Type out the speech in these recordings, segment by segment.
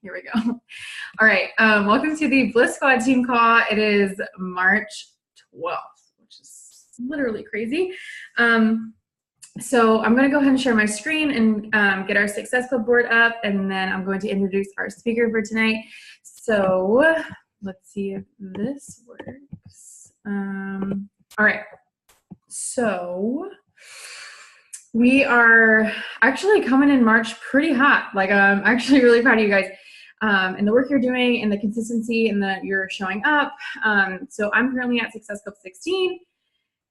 Here we go. All right. Welcome to the Bliss Squad team call. It is March 12th, which is literally crazy. So I'm going to go ahead and share my screen and get our Success Club board up, and then I'm going to introduce our speaker for tonight. So let's see if this works. All right. So we are actually coming in March pretty hot. Like, I'm actually really proud of you guys and the work you're doing and the consistency and that you're showing up. So I'm currently at Success Club 16.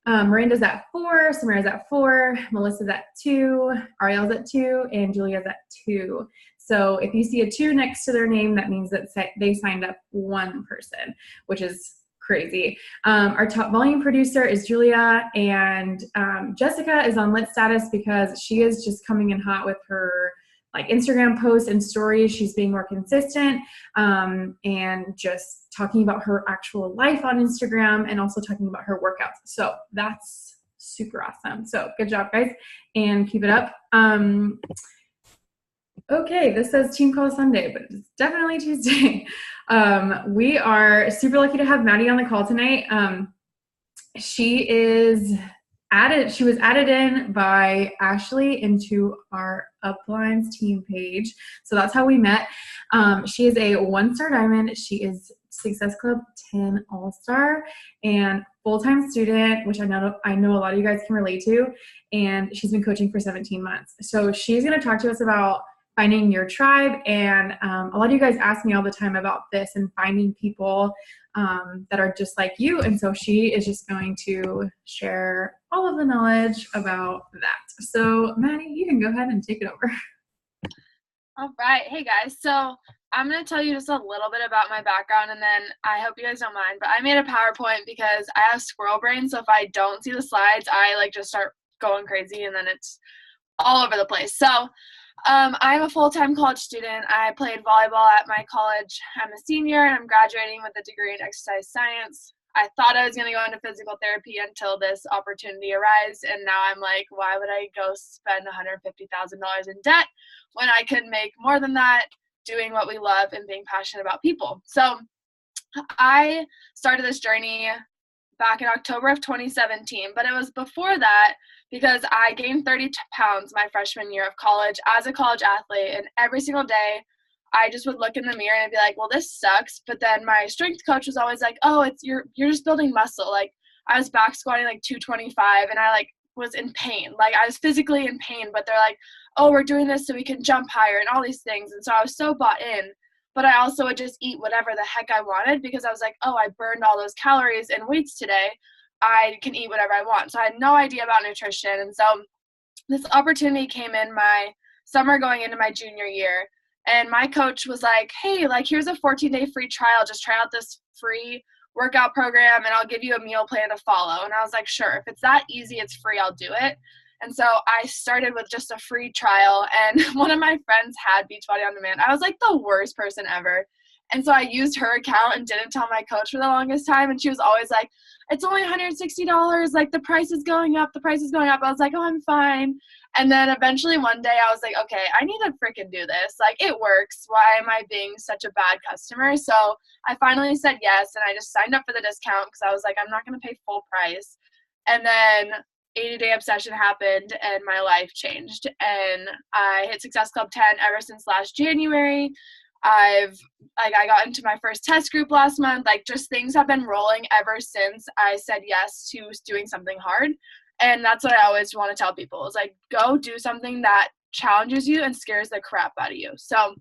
Miranda's at 4, Samara's at 4, Melissa's at 2, Ariel's at 2, and Julia's at 2. So if you see a 2 next to their name, that means that they signed up one person, which is crazy. Our top volume producer is Julia, and Jessica is on lit status because she is just coming in hot with her like Instagram posts and stories. She's being more consistent and just talking about her actual life on Instagram and also talking about her workouts. So that's super awesome. So good job, guys, and keep it up. Okay, this says Team Call Sunday, but it's definitely Tuesday. We are super lucky to have Maddie on the call tonight. She was added in by Ashley into our Uplines team page. So that's how we met. She is a 1-star diamond. She is Success Club 10 All-Star and full-time student, which I know a lot of you guys can relate to. And she's been coaching for 17 months. So she's going to talk to us about finding your tribe. And a lot of you guys ask me all the time about this and finding people that are just like you. And so she is just going to share all of the knowledge about that. So Maddie, you can go ahead and take it over. All right. Hey guys. So I'm going to tell you just a little bit about my background, and then I hope you guys don't mind, but I made a PowerPoint because I have squirrel brain. So if I don't see the slides, I like just start going crazy and then it's all over the place. So I'm a full-time college student. I played volleyball at my college. I'm a senior and I'm graduating with a degree in exercise science. I thought I was going to go into physical therapy until this opportunity arose, and now I'm like, why would I go spend $150,000 in debt when I could make more than that doing what we love and being passionate about people? So I started this journey back in October of 2017, but it was before that because I gained 30 pounds my freshman year of college as a college athlete, and every single day I just would look in the mirror and be like, well, this sucks. But then my strength coach was always like, oh, you're just building muscle. Like, I was back squatting like 225 and I like was in pain. Like, I was physically in pain, but they're like, oh, we're doing this so we can jump higher and all these things. And so I was so bought in. But I also would just eat whatever the heck I wanted because I was like, oh, I burned all those calories and weights today. I can eat whatever I want. So I had no idea about nutrition. And so this opportunity came in my summer going into my junior year. And my coach was like, hey, like, here's a 14-day free trial. Just try out this free workout program and I'll give you a meal plan to follow. And I was like, sure, if it's that easy, it's free, I'll do it. And so I started with just a free trial, and one of my friends had Beachbody On Demand. I was like the worst person ever. And so I used her account and didn't tell my coach for the longest time. And she was always like, it's only $160. Like, the price is going up. The price is going up. I was like, oh, I'm fine. And then eventually one day I was like, okay, I need to freaking do this. Like, it works. Why am I being such a bad customer? So I finally said yes. And I just signed up for the discount because I was like, I'm not going to pay full price. And then 80-day obsession happened and my life changed. And I hit Success Club 10 ever since last January. I got into my first test group last month. Like, just things have been rolling ever since I said yes to doing something hard. And that's what I always want to tell people is like, go do something that challenges you and scares the crap out of you. So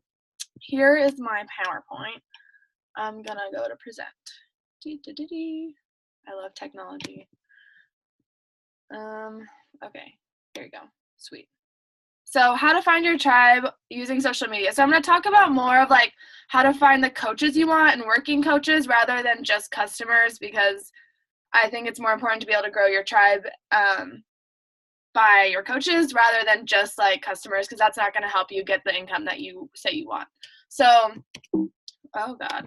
here is my PowerPoint. I'm going to go to present. I love technology. Okay, here we go. Sweet. So how to find your tribe using social media. So I'm going to talk about more of like how to find the coaches you want and working coaches rather than just customers, because I think it's more important to be able to grow your tribe by your coaches rather than just like customers, because that's not going to help you get the income that you say you want. So, oh God.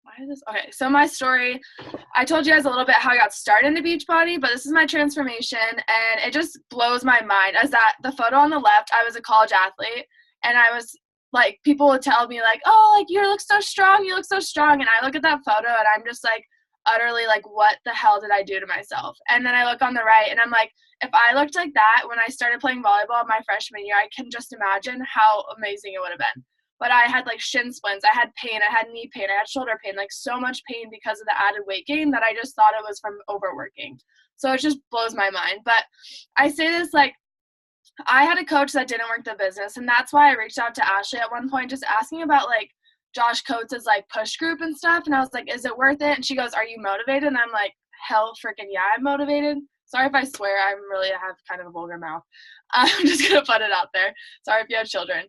Why is this? Okay, so my story, I told you guys a little bit how I got started into Beachbody, but this is my transformation, and it just blows my mind. As that the photo on the left, I was a college athlete, and I was like people would tell me like, oh, like you look so strong, you look so strong. And I look at that photo and I'm just like utterly like, what the hell did I do to myself? And then I look on the right and I'm like, if I looked like that when I started playing volleyball my freshman year, I can just imagine how amazing it would have been. But I had like shin splints, I had pain, I had knee pain, I had shoulder pain, like so much pain because of the added weight gain that I just thought it was from overworking. So it just blows my mind. But I say this like, I had a coach that didn't work the business, and that's why I reached out to Ashley at one point just asking about like Josh Coates' like push group and stuff, and I was like, is it worth it? And she goes, are you motivated? And I'm like, hell freaking yeah, I'm motivated. Sorry if I swear, I have kind of a vulgar mouth. I'm just gonna put it out there. Sorry if you have children.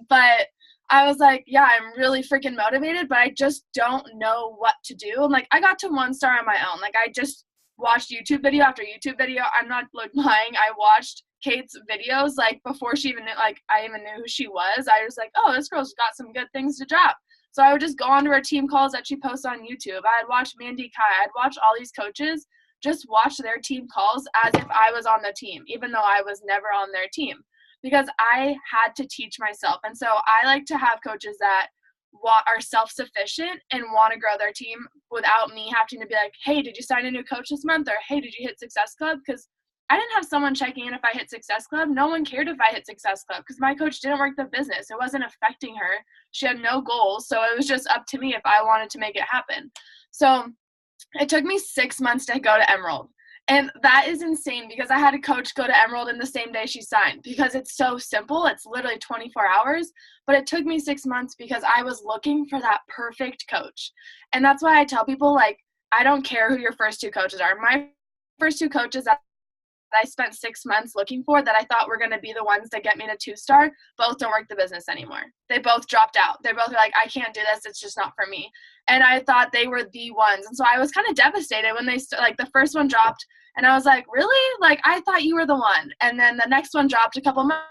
But I was like, yeah, I'm really freaking motivated, but I just don't know what to do. And like I got to 1 star on my own. Like I just watched YouTube video after YouTube video. I'm not like lying. I watched Kate's videos like before she even knew, like I even knew who she was. I was like, oh, this girl's got some good things to drop. So I would just go onto her team calls that she posts on YouTube. I'd watch Mandy Kai. I'd watch all these coaches, just watch their team calls as if I was on the team, even though I was never on their team, because I had to teach myself. And so I like to have coaches that are self-sufficient and want to grow their team without me having to be like, hey, did you sign a new coach this month? Or hey, did you hit Success Club? Because I didn't have someone checking in if I hit Success Club. No one cared if I hit Success Club because my coach didn't work the business. It wasn't affecting her. She had no goals. So it was just up to me if I wanted to make it happen. So it took me 6 months to go to Emerald. And that is insane because I had a coach go to Emerald in the same day she signed because it's so simple. It's literally 24 hours. But it took me 6 months because I was looking for that perfect coach. And that's why I tell people, like, I don't care who your first 2 coaches are. My first 2 coaches that I spent 6 months looking for that I thought were going to be the ones that get me to 2-star, both don't work the business anymore. They both dropped out. They both were like, I can't do this. It's just not for me. And I thought they were the ones. And so I was kind of devastated when they, like, the first one dropped. And I was like, really? Like, I thought you were the one. And then the next one dropped a couple months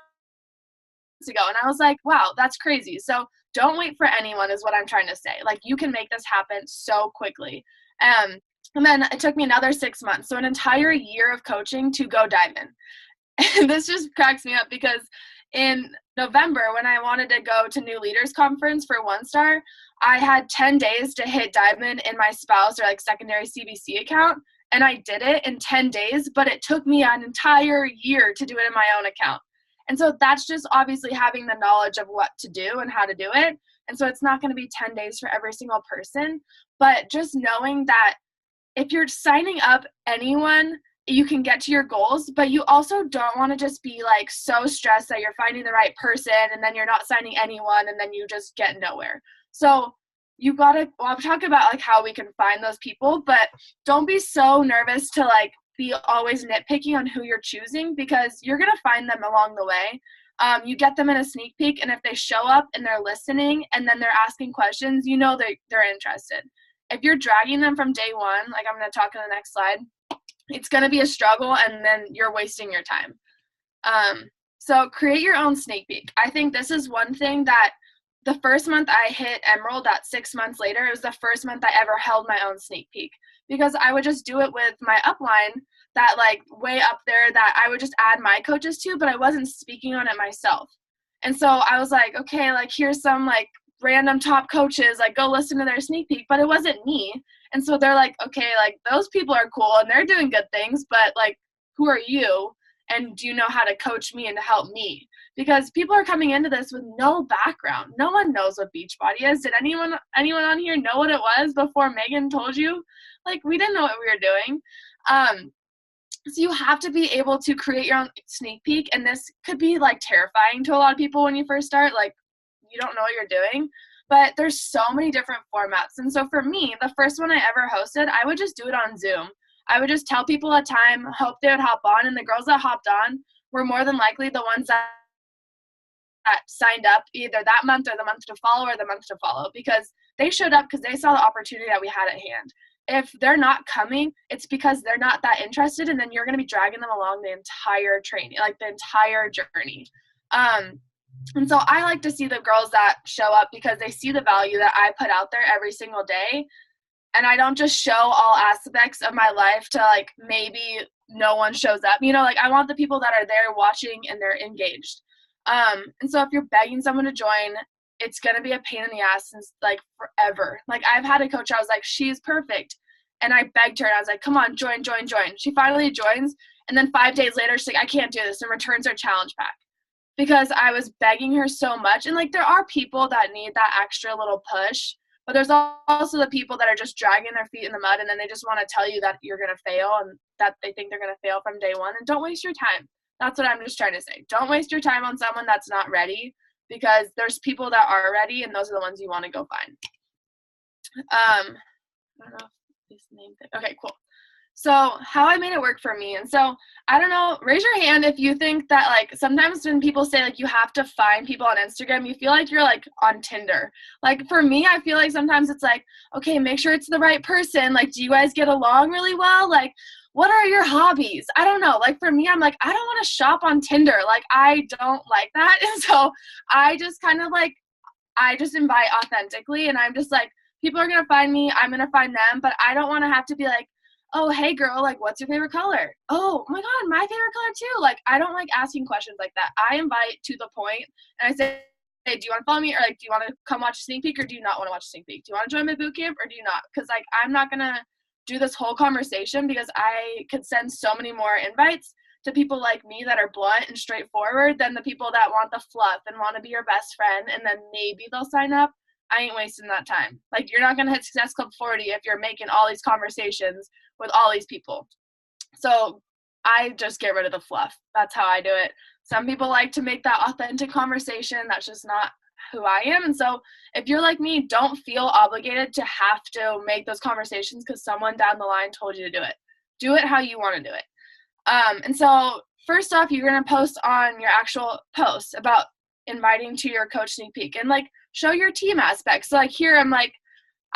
ago. And I was like, wow, that's crazy. So don't wait for anyone is what I'm trying to say. Like, you can make this happen so quickly. And then it took me another 6 months, so an entire year of coaching to go diamond. And this just cracks me up because in November, when I wanted to go to New Leaders Conference for 1-star, I had 10 days to hit diamond in my spouse or like secondary CBC account. And I did it in 10 days, but it took me an entire year to do it in my own account. And so that's just obviously having the knowledge of what to do and how to do it. And so it's not going to be 10 days for every single person, but just knowing that if you're signing up anyone, you can get to your goals, but you also don't want to just be like so stressed that you're finding the right person and then you're not signing anyone and then you just get nowhere. So you gotta, well, I'm talking about like how we can find those people, but don't be so nervous to like be always nitpicking on who you're choosing because you're going to find them along the way. You get them in a sneak peek, and if they show up and they're listening and then they're asking questions, you know they're interested. If you're dragging them from day one, like I'm going to talk in the next slide, it's going to be a struggle and then you're wasting your time. So create your own sneak peek. I think this is one thing that the first month I hit Emerald, that 6 months later, it was the first month I ever held my own sneak peek because I would just do it with my upline that like way up there that I would just add my coaches to, but I wasn't speaking on it myself. And so I was like, okay, like here's some like random top coaches, like go listen to their sneak peek, but it wasn't me. And so they're like, okay, like those people are cool and they're doing good things, but like, who are you? And do you know how to coach me and to help me? Because people are coming into this with no background. No one knows what Beachbody is. Did anyone on here know what it was before Megan told you? Like, we didn't know what we were doing. So you have to be able to create your own sneak peek. And this could be like terrifying to a lot of people when you first start. Like, you don't know what you're doing, but there's so many different formats. And so for me, the first one I ever hosted, I would just do it on Zoom. I would just tell people a time, hope they would hop on, and the girls that hopped on were more than likely the ones that signed up either that month or the month to follow because they showed up because they saw the opportunity that we had at hand. If they're not coming, it's because they're not that interested, and then you're going to be dragging them along the entire training, like the entire journey. And so I like to see the girls that show up because they see the value that I put out there every single day. And I don't just show all aspects of my life to like maybe no one shows up. You know, like I want the people that are there watching and they're engaged. And so if you're begging someone to join, it's going to be a pain in the ass since like forever. Like I've had a coach, I was like, she's perfect. And I begged her and I was like, come on, join. She finally joins. And then 5 days later, she's like, I can't do this, and returns her challenge pack because I was begging her so much. And like, there are people that need that extra little push, but there's also the people that are just dragging their feet in the mud, and then they just want to tell you that you're going to fail and that they think they're going to fail from day one. And don't waste your time. That's what I'm just trying to say. Don't waste your time on someone that's not ready, because there's people that are ready, and those are the ones you want to go find. I don't know if this name thing. Okay, cool. So how I made it work for me. And so, I don't know, raise your hand if you think that, like, sometimes when people say, like, you have to find people on Instagram, you feel like you're, like, on Tinder. Like, for me, I feel like sometimes it's like, okay, make sure it's the right person. Like, do you guys get along really well? Like, what are your hobbies? I don't know. Like, for me, I'm like, I don't want to shop on Tinder. Like, I don't like that. And so I just kind of, like, I just invite authentically. And I'm just like, people are going to find me. I'm going to find them. But I don't want to have to be like, oh, hey, girl, like, what's your favorite color? Oh, my God, my favorite color, too. Like, I don't like asking questions like that. I invite to the point, and I say, hey, do you want to follow me? Or, like, do you want to come watch a sneak peek, or do you not want to watch a sneak peek? Do you want to join my boot camp, or do you not? Because, like, I'm not going to do this whole conversation, because I could send so many more invites to people like me that are blunt and straightforward than the people that want the fluff and want to be your best friend, and then maybe they'll sign up. I ain't wasting that time. Like, you're not going to hit Success Club 40 if you're making all these conversations with all these people. So I just get rid of the fluff. That's how I do it. Some people like to make that authentic conversation. That's just not who I am. And so if you're like me, don't feel obligated to have to make those conversations because someone down the line told you to do it. Do it how you want to do it. And so first off, you're going to post on your actual post about inviting to your coach sneak peek, and like show your team aspects. So like here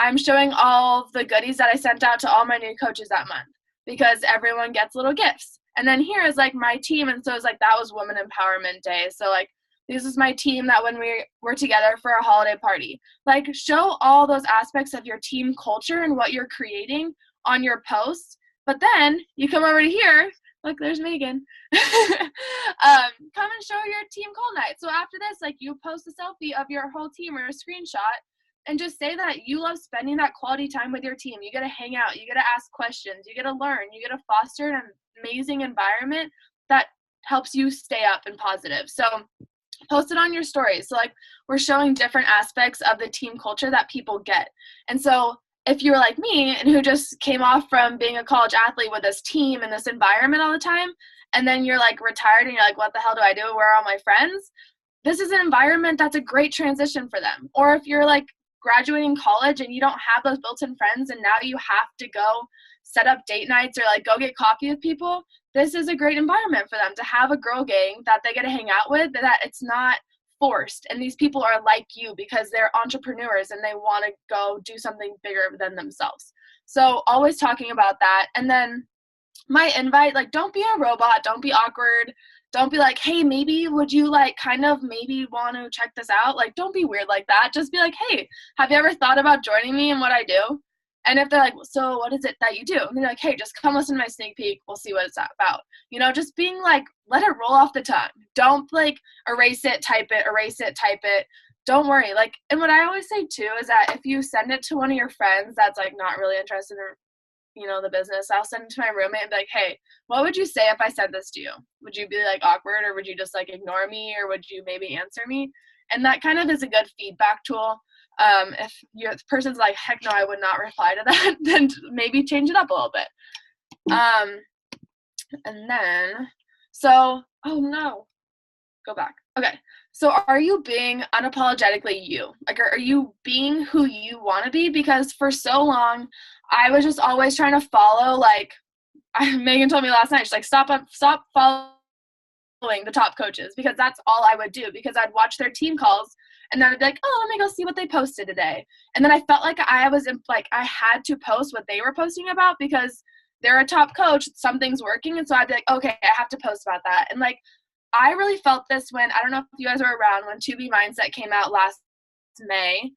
I'm showing all the goodies that I sent out to all my new coaches that month, because everyone gets little gifts. And then here is like my team. And so it's like, that was Women Empowerment Day. So like, this is my team that when we were together for a holiday party, like show all those aspects of your team culture and what you're creating on your posts. But then you come over to here, look, there's Megan. Come and show your team call night. So after this, like, you post a selfie of your whole team or a screenshot, and just say that you love spending that quality time with your team. You get to hang out. You get to ask questions. You get to learn. You get to foster an amazing environment that helps you stay up and positive. So post it on your stories. So, like, we're showing different aspects of the team culture that people get. And so if you're like me and who just came off from being a college athlete with this team and this environment all the time, and then you're, like, retired and you're like, what the hell do I do? Where are all my friends? This is an environment that's a great transition for them. Or if you're, like, graduating college and you don't have those built-in friends and now you have to go set up date nights or like go get coffee with people, this is a great environment for them to have a girl gang that they get to hang out with, that it's not forced. And these people are like you because they're entrepreneurs and they want to go do something bigger than themselves. So always talking about that. And then my invite, like, don't be a robot, don't be awkward. Don't be like, hey, maybe would you like kind of maybe want to check this out? Like, don't be weird like that. Just be like, hey, have you ever thought about joining me and what I do? And if they're like, so what is it that you do? And they're like, hey, just come listen to my sneak peek. We'll see what it's about. You know, just being like, let it roll off the tongue. Don't like erase it, type it. Don't worry. Like, and what I always say too is that if you send it to one of your friends that's like not really interested in, you know, the business, I'll send it to my roommate and be like, hey, what would you say if I said this to you? Would you be like awkward, or would you just like ignore me, or would you maybe answer me? And that kind of is a good feedback tool. If your person's like, heck no, I would not reply to that, then maybe change it up a little bit. And then, so, oh no, go back. Okay. So are you being unapologetically you? Like, are you being who you want to be? Because for so long, I was just always trying to follow, like, Megan told me last night, she's like, stop following the top coaches, because that's all I would do, because I'd watch their team calls and then I'd be like, oh, let me go see what they posted today. And then I felt like I had to post what they were posting about because they're a top coach, something's working. And so I'd be like, okay, I have to post about that. And like, I really felt this when, I don't know if you guys were around when 2B Mindset came out last May,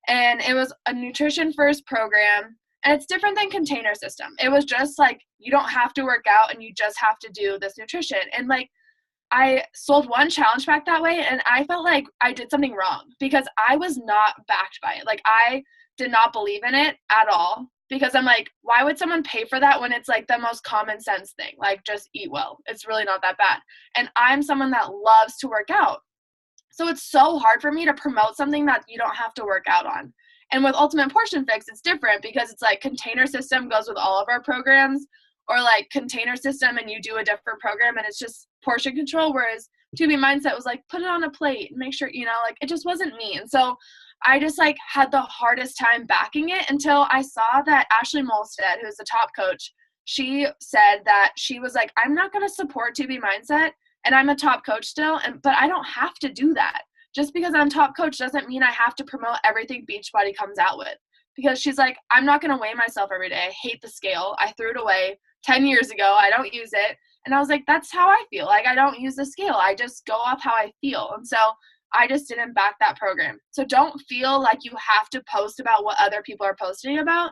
and it was a nutrition first program, and it's different than Container System. It was just like, you don't have to work out and you just have to do this nutrition. And like, I sold one challenge pack that way, and I felt like I did something wrong because I was not backed by it. Like, I did not believe in it at all because I'm like, why would someone pay for that when it's like the most common sense thing? Like, just eat well. It's really not that bad. And I'm someone that loves to work out. So it's so hard for me to promote something that you don't have to work out on. And with Ultimate Portion Fix, it's different because it's like Container System goes with all of our programs, or like Container System and you do a different program and it's just portion control, whereas 2B Mindset was like, put it on a plate and make sure, like, it just wasn't me. And so I just like had the hardest time backing it until I saw that Ashley Molstead, who's the top coach, she said that she was like, I'm not going to support 2B Mindset and I'm a top coach still, but I don't have to do that. Just because I'm top coach doesn't mean I have to promote everything Beachbody comes out with. Because she's like, I'm not going to weigh myself every day. I hate the scale. I threw it away 10 years ago. I don't use it. And I was like, that's how I feel. Like, I don't use the scale. I just go off how I feel. And so I just didn't back that program. So don't feel like you have to post about what other people are posting about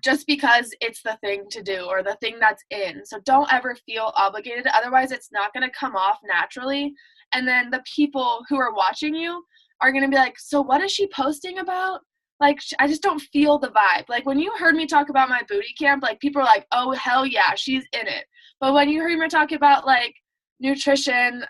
just because it's the thing to do or the thing that's in. So don't ever feel obligated. Otherwise, it's not going to come off naturally. And then the people who are watching you are going to be like, so what is she posting about? Like, I just don't feel the vibe. Like, when you heard me talk about my booty camp, like, people are like, oh, hell yeah, she's in it. But when you heard me talk about, like, nutrition,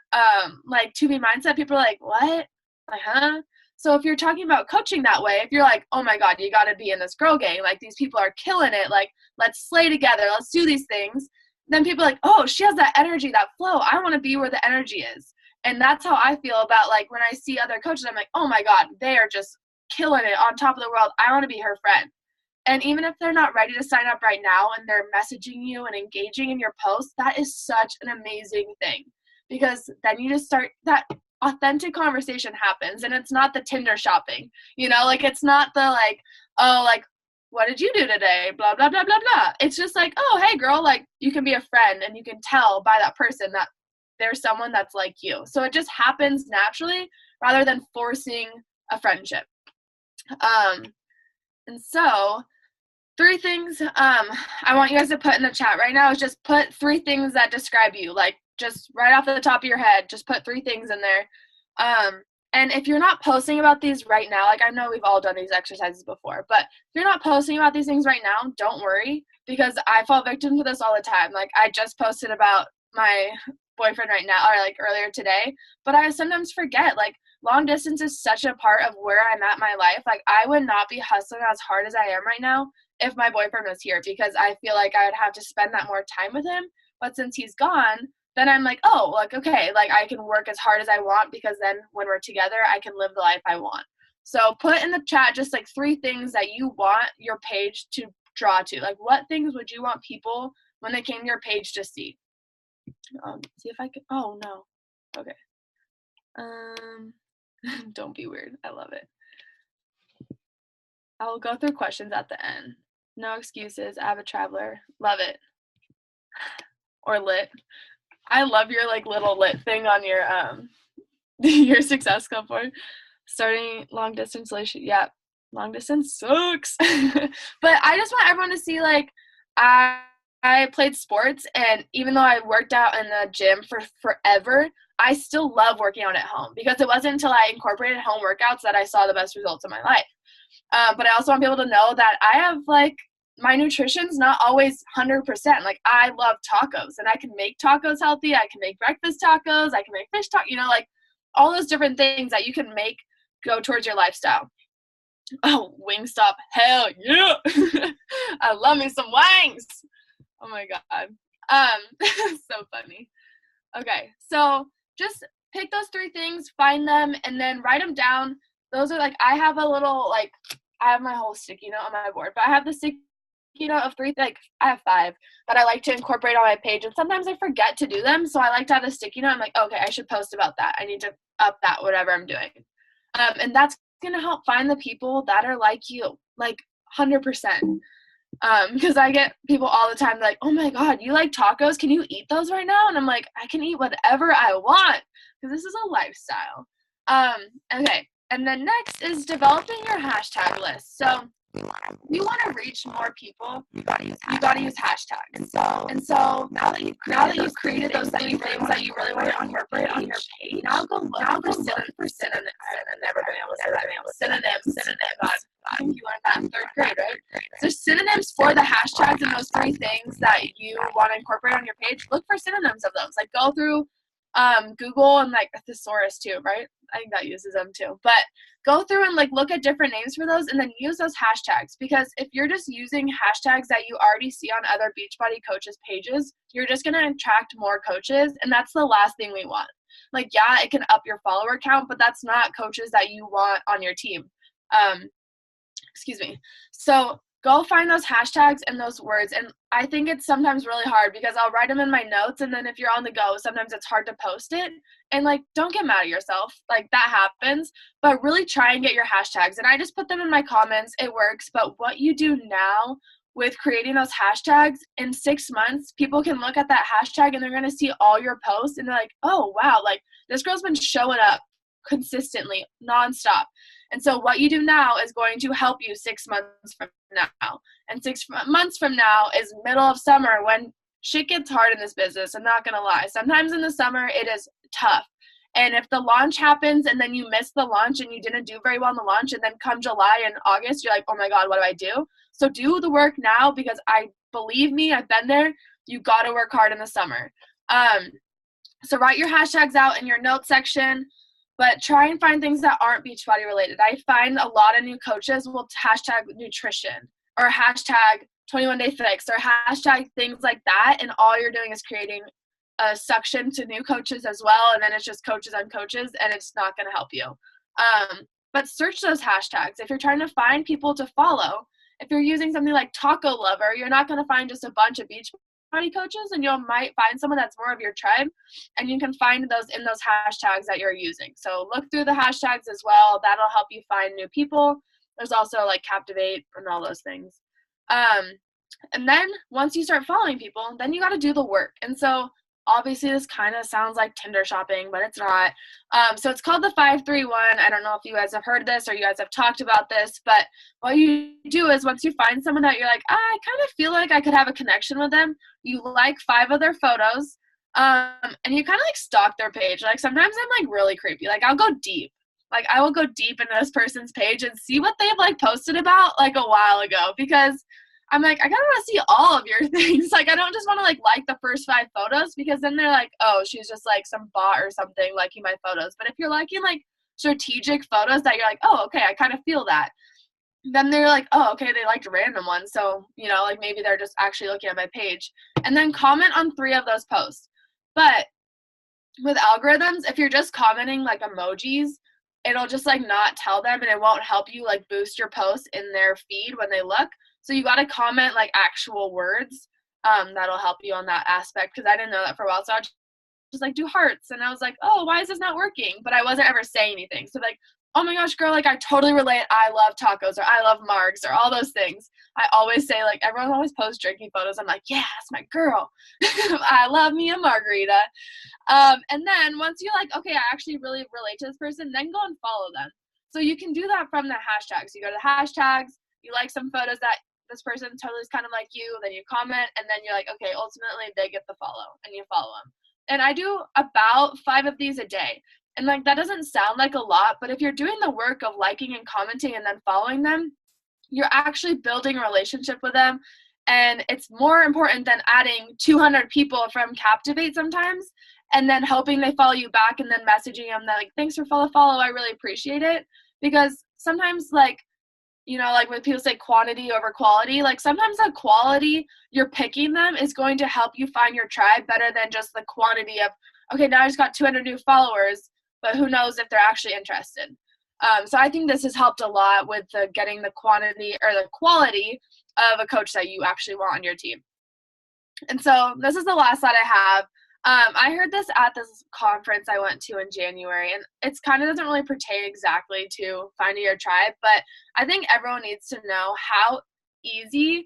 like, 2B Mindset, people are like, what? Like, huh? So if you're talking about coaching that way, if you're like, oh, my God, you got to be in this girl gang. Like, these people are killing it. Like, let's slay together. Let's do these things. Then people are like, oh, she has that energy, that flow. I want to be where the energy is. And that's how I feel about, like, when I see other coaches, I'm like, oh, my God, they are just killing it on top of the world. I want to be her friend. And even if they're not ready to sign up right now and they're messaging you and engaging in your posts, that is such an amazing thing, because then you just start, that authentic conversation happens, and it's not the Tinder shopping, like, it's not the like, oh, like, what did you do today? Blah, blah, blah, blah, blah. It's just like, oh, hey girl, like, you can be a friend and you can tell by that person that there's someone that's like you. So it just happens naturally rather than forcing a friendship. And so 3 things I want you guys to put in the chat right now is just put 3 things that describe you, like, just right off the top of your head, just put 3 things in there. And if you're not posting about these right now, like, I know we've all done these exercises before, but if you're not posting about these things right now, don't worry, because I fall victim to this all the time. Like, I just posted about my boyfriend right now, or like earlier today, but I sometimes forget, like, long distance is such a part of where I'm at in my life. Like, I would not be hustling as hard as I am right now if my boyfriend was here, because I feel like I would have to spend that more time with him. But since he's gone, then I'm like, oh, like, okay, like, I can work as hard as I want, because then when we're together, I can live the life I want. So put in the chat just like 3 things that you want your page to draw to. Like, what things would you want people when they came to your page to see? See if I can, oh no. Okay. Don't be weird. I love it. I will go through questions at the end. No excuses. Avid traveler. Love it. Or lit. I love your like little lit thing on your your success club board. Starting long distance relationship. Yeah, long distance sucks. But I just want everyone to see, like, I played sports, and even though I worked out in the gym for forever, I still love working out at home, because it wasn't until I incorporated home workouts that I saw the best results in my life. But I also want people to know that I have, like, my nutrition's not always 100%. Like, I love tacos, and I can make tacos healthy. I can make breakfast tacos. I can make fish tacos, like, all those different things that you can make go towards your lifestyle. Oh, Wingstop. Hell yeah. I love me some wings. Oh my God. So funny. Okay. So just pick those 3 things, find them, and then write them down. Those are, like, I have a little, like, I have my whole sticky note on my board, but I have the sticky note of 3, like, I have 5 that I like to incorporate on my page, and sometimes I forget to do them, so I like to have the sticky note. I'm like, okay, I should post about that. I need to up that, whatever I'm doing. And that's going to help find the people that are like you, like, 100%. Because I get people all the time like, oh my God, you like tacos? Can you eat those right now? And I'm like, I can eat whatever I want, because this is a lifestyle. Okay. And then next is developing your hashtag list. So you want to reach more people, you got to use hashtags. And so now that you've created those three things that you really want to incorporate on your page, now go look for synonyms. I've never been able to say that. Synonyms. God, I think you learned that in third grade, right? So synonyms for the hashtags and those three things that you want to incorporate on your page, look for synonyms of those. Like go through Google and like a thesaurus too, right? I think that uses them too. But go through and like look at different names for those and then use those hashtags, because if you're just using hashtags that you already see on other Beachbody coaches pages, you're just going to attract more coaches, and that's the last thing we want. Like, yeah, it can up your follower count, but that's not coaches that you want on your team. So go find those hashtags and those words. And I think it's sometimes really hard because I'll write them in my notes, and then if you're on the go, sometimes it's hard to post it. And like, don't get mad at yourself. Like, that happens, but really try and get your hashtags. And I just put them in my comments. It works. But what you do now with creating those hashtags, in 6 months, people can look at that hashtag and they're going to see all your posts and they're like, oh, wow, like this girl's been showing up consistently, nonstop. And so what you do now is going to help you 6 months from now. And 6 months from now is middle of summer when shit gets hard in this business. I'm not going to lie. Sometimes in the summer it is tough. And if the launch happens and then you miss the launch and you didn't do very well in the launch, and then come July and August, you're like, oh my God, what do I do? So do the work now, because believe me, I've been there. You got to work hard in the summer. So write your hashtags out in your notes section, but try and find things that aren't Beachbody related. I find a lot of new coaches will hashtag nutrition or hashtag 21 Day Fix or hashtag things like that. And all you're doing is creating a suction to new coaches as well. And then it's just coaches on coaches, and it's not going to help you. But search those hashtags. If you're trying to find people to follow, if you're using something like Taco Lover, you're not going to find just a bunch of Beachbody coaches, and you might find someone that's more of your tribe, and you can find those in those hashtags that you're using. So look through the hashtags as well. That'll help you find new people. There's also like Captivate and all those things. And then once you start following people, then you got to do the work. And so obviously this kind of sounds like Tinder shopping, but it's not. So it's called the 531. I don't know if you guys have heard this or you guys have talked about this, but what you do is once you find someone that you're like, I kind of feel like I could have a connection with them, you like 5 of their photos, and you kind of like stalk their page. Like sometimes I'm like really creepy. Like I'll go deep. Like I will go deep into this person's page and see what they've like posted about like a while ago, because I'm like, I kind of want to see all of your things. Like, I don't just want to like the first 5 photos, because then they're like, oh, she's just like some bot or something liking my photos. But if you're liking like strategic photos that you're like, oh, okay, I kind of feel that, then they're like, oh, okay, they liked random ones. So, you know, like maybe they're just actually looking at my page. And then comment on 3 of those posts. But with algorithms, if you're just commenting like emojis, it'll just like not tell them, and it won't help you like boost your post in their feed when they look. So you got to comment like actual words. That'll help you on that aspect, because I didn't know that for a while. So I just like do hearts, and I was like, oh, why is this not working? But I wasn't ever saying anything. So like, oh my gosh, girl, like I totally relate. I love tacos, or I love margs, or all those things. I always say, like, everyone always posts drinking photos. I'm like, yeah, that's my girl. I love me a margarita. And then once you're like, okay, I actually really relate to this person, then go and follow them. So you can do that from the hashtags. You go to the hashtags, you like some photos that this person totally is kind of like you, then you comment, and then you're like, okay, ultimately they get the follow, and you follow them. And I do about 5 of these a day. And like, that doesn't sound like a lot, but if you're doing the work of liking and commenting and then following them, you're actually building a relationship with them. And it's more important than adding 200 people from Captivate sometimes, and then hoping they follow you back and then messaging them that like, thanks for follow, I really appreciate it. Because sometimes like, you know, like when people say quantity over quality, like sometimes the quality you're picking them is going to help you find your tribe better than just the quantity of, okay, now I just got 200 new followers, but who knows if they're actually interested. So I think this has helped a lot with getting the quantity or the quality of a coach that you actually want on your team. And so this is the last slide I have. I heard this at this conference I went to in January, and it's kind of doesn't really pertain exactly to finding your tribe, but I think everyone needs to know how easy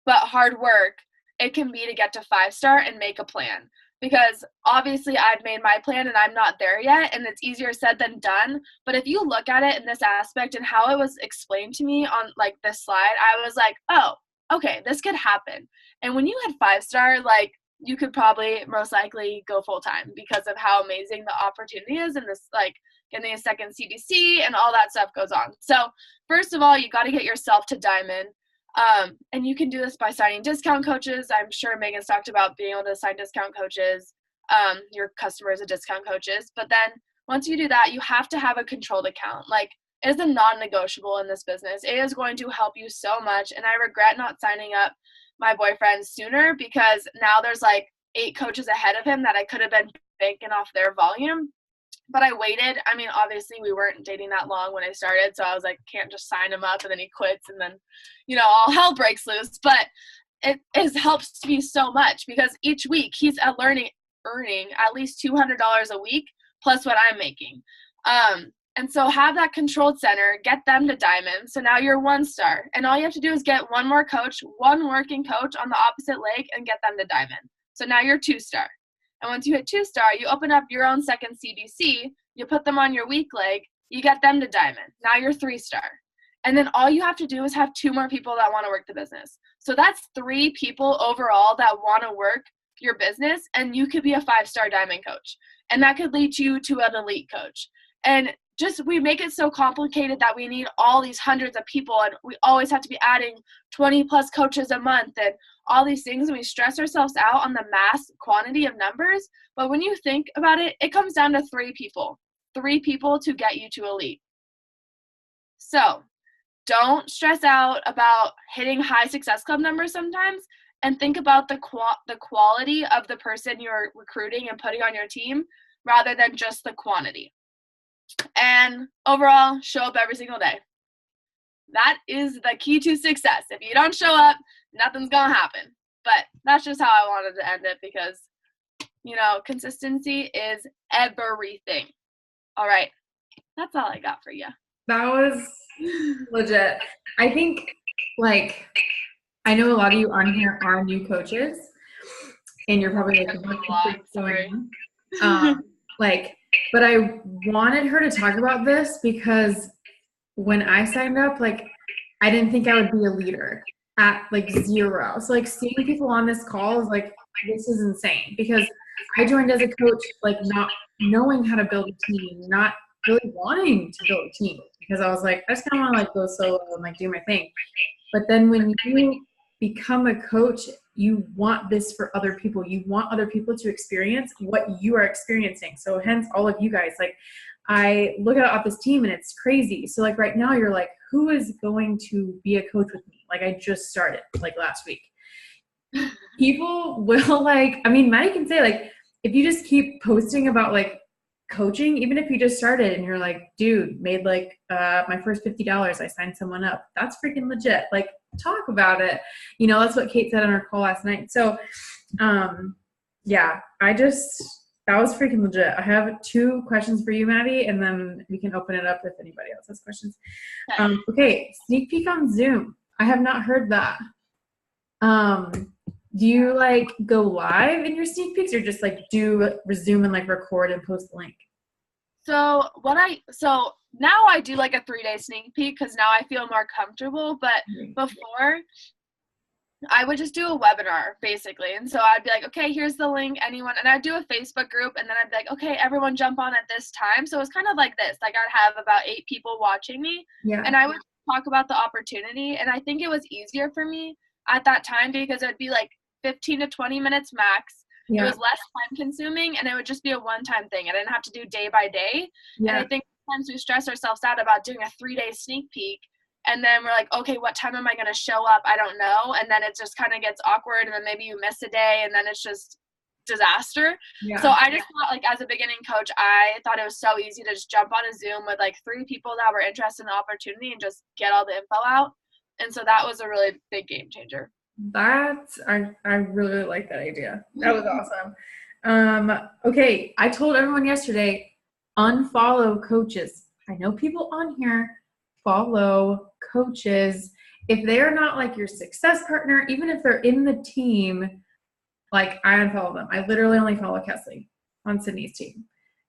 but hard work it can be to get to 5-star and make a plan. because obviously I've made my plan and I'm not there yet, and it's easier said than done. But if you look at it in this aspect and how it was explained to me on like this slide, I was like, oh, okay, this could happen. And when you had 5-star, like, you could probably most likely go full time because of how amazing the opportunity is, and this, like, getting a second CDC and all that stuff goes on. So first of all, you got to get yourself to diamond. And you can do this by signing discount coaches. I'm sure Megan's talked about being able to sign discount coaches, your customers as discount coaches. But then once you do that, you have to have a controlled account. Like, it is a non-negotiable in this business. It is going to help you so much. And I regret not signing up my boyfriend sooner, because now there's like 8 coaches ahead of him that I could have been banking off their volume. But I waited. I mean, obviously we weren't dating that long when I started, so I was like, can't just sign him up and then he quits and then, all hell breaks loose. But it helps me so much because each week he's earning at least $200 a week plus what I'm making. And so have that controlled center, get them to diamond. So now you're 1-star, and all you have to do is get one more coach, one working coach on the opposite leg, and get them to diamond. So now you're 2-star. And once you hit 2-star, you open up your own second CDC, you put them on your weak leg, you get them to diamond. Now you're 3-star. And then all you have to do is have 2 more people that want to work the business. So that's 3 people overall that want to work your business, and you could be a 5-star diamond coach. And that could lead you to an elite coach. And just, we make it so complicated that we need all these hundreds of people, and we always have to be adding 20 plus coaches a month and all these things, and we stress ourselves out on the mass quantity of numbers. But when you think about it, it comes down to 3 people to get you to elite. So don't stress out about hitting high Success Club numbers sometimes, and think about the quality of the person you're recruiting and putting on your team rather than just the quantity. And overall, show up every single day. That is the key to success. If you don't show up, nothing's going to happen. But that's just how I wanted to end it because, consistency is everything. All right. That's all I got for you. That was legit. I think, I know a lot of you on here are new coaches, and you're probably sorry. But I wanted her to talk about this because when I signed up, I didn't think I would be a leader at 0. So seeing people on this call is this is insane because I joined as a coach, not knowing how to build a team, not really wanting to build a team because I was I just kind of want to go solo and do my thing. But then when you become a coach, you want this for other people. You want other people to experience what you are experiencing. So hence all of you guys, I look at this team and it's crazy. So right now you're who is going to be a coach with me? I just started last week. People will Maddie can say if you just keep posting about coaching, even if you just started and you're dude, made my first $50, I signed someone up. That's freaking legit. Talk about it. That's what Kate said on our call last night. So, yeah, that was freaking legit. I have 2 questions for you, Maddie, and then we can open it up if anybody else has questions. Okay, sneak peek on Zoom. I have not heard that. Do you go live in your sneak peeks or just do resume and record and post the link? So now I do a 3-day sneak peek because now I feel more comfortable. But before, I would just do a webinar basically. And so I'd be okay, here's the link, anyone. And I'd do a Facebook group and then I'd be okay, everyone jump on at this time. So it's kind of this. I'd have about 8 people watching me. Yeah. And I would talk about the opportunity. And I think it was easier for me at that time because it would be 15 to 20 minutes max. Yeah. It was less time consuming and it would just be a one-time thing. I didn't have to do day by day. Yeah. And I think sometimes we stress ourselves out about doing a 3-day sneak peek and then we're okay, what time am I going to show up? I don't know. And then it just kind of gets awkward and then maybe you miss a day and then it's just disaster. Yeah. So I just thought as a beginning coach, I thought it was so easy to just jump on a Zoom with 3 people that were interested in the opportunity and just get all the info out. And so that was a really big game changer. I really like that idea. That was awesome. Okay, I told everyone yesterday, unfollow coaches. I know people on here follow coaches. If they're not your success partner, even if they're in the team, Like, I unfollow them. I literally only follow Kesley on Sydney's team.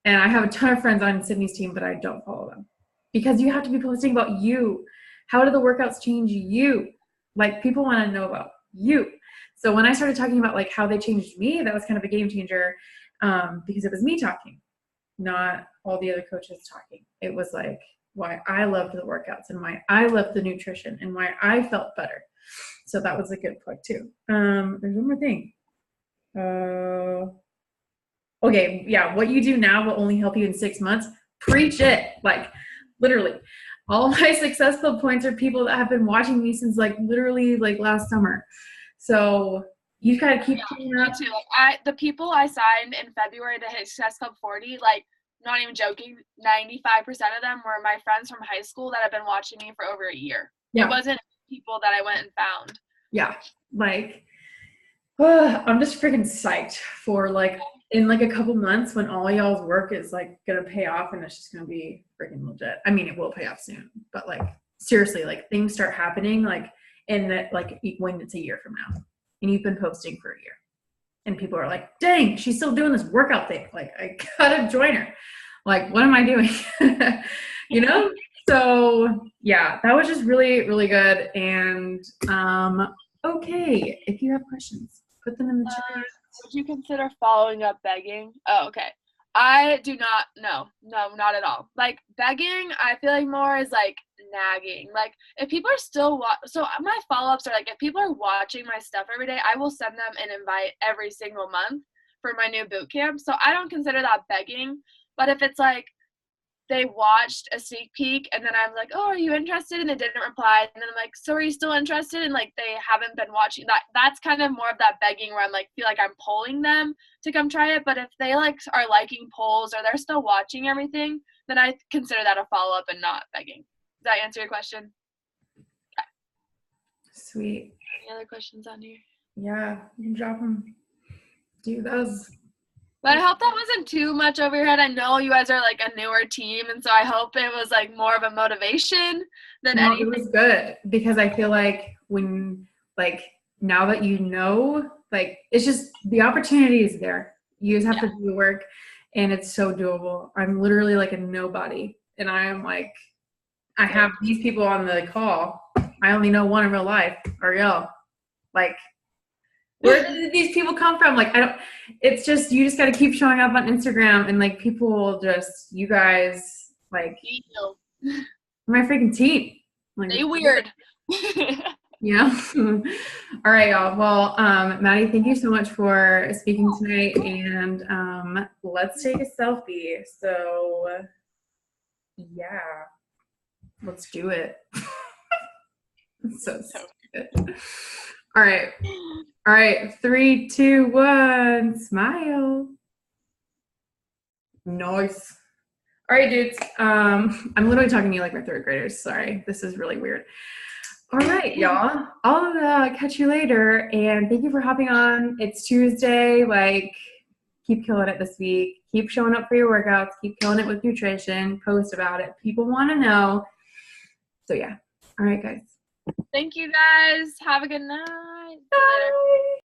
And I have a ton of friends on Sydney's team, but I don't follow them. Because you have to be posting about you. How do the workouts change you? Like, people want to know about you. So when I started talking about, like, how they changed me, that was kind of a game changer, because it was me talking, not all the other coaches talking. It was, like, why I loved the workouts and why I loved the nutrition and why I felt better. So that was a good plug, too. There's one more thing. Okay, yeah, what you do now will only help you in 6 months. Preach it. Like, literally. All my Success Club points are people that have been watching me since, like, literally, like, last summer. So you gotta keep doing that. Me too. Like, the people I signed in February to hit Success Club 40, like, not even joking, 95% of them were my friends from high school that have been watching me for over a year. Yeah. It wasn't people that I went and found. Yeah, like, I'm just freaking psyched for, like, in, like, a couple months when all y'all's work is, like, gonna pay off and it's just gonna be freaking legit. I mean, it will pay off soon, but, like, seriously, like, things start happening, like, in that, like, when it's a year from now and you've been posting for a year and people are like, dang, she's still doing this workout thing. Like, I gotta join her. Like, what am I doing? You know? So yeah, that was just really, really good. And, okay, if you have questions, put them in the chat. Would you consider following up begging? Oh, okay. I do not. No, not at all. Like, begging, I feel like more is like nagging. Like, if people are still so my follow-ups are like, if people are watching my stuff every day, I will send them an invite every single month for my new boot camp. So I don't consider that begging. But if it's like they watched a sneak peek and then I'm like, oh, are you interested? And they didn't reply. And then I'm like, so are you still interested? And like, they haven't been watching that's kind of more of that begging where I'm like, feel like I'm pulling them to come try it. But if they like are liking polls or they're still watching everything, then I consider that a follow-up and not begging. Does that answer your question? Okay. Sweet. Any other questions on here? Yeah, you can drop them. Do those. But I hope that wasn't too much over your head. I know you guys are like a newer team, and so I hope it was like more of a motivation than anything. It was good because I feel like when, like, now that you know, like, it's just the opportunity is there. You just have to do the work, and it's so doable. I'm literally like a nobody, and I am like, I have these people on the call. I only know one in real life, Ariel. Like, where did these people come from? Like, it's just, you just got to keep showing up on Instagram and like people will just, you guys, like, my freaking team. Like, they weird. Yeah. All right, y'all. Well, Maddie, thank you so much for speaking tonight and let's take a selfie. So yeah, let's do it. So stupid. All right. 3, 2, 1. Smile. Nice. All right, dudes. I'm literally talking to you like my 3rd graders. Sorry, this is really weird. All right, y'all. I'll catch you later, and thank you for hopping on. It's Tuesday. Like, keep killing it this week. Keep showing up for your workouts. Keep killing it with nutrition. Post about it. People want to know. So yeah. All right, guys. Thank you, guys. Have a good night. Bye.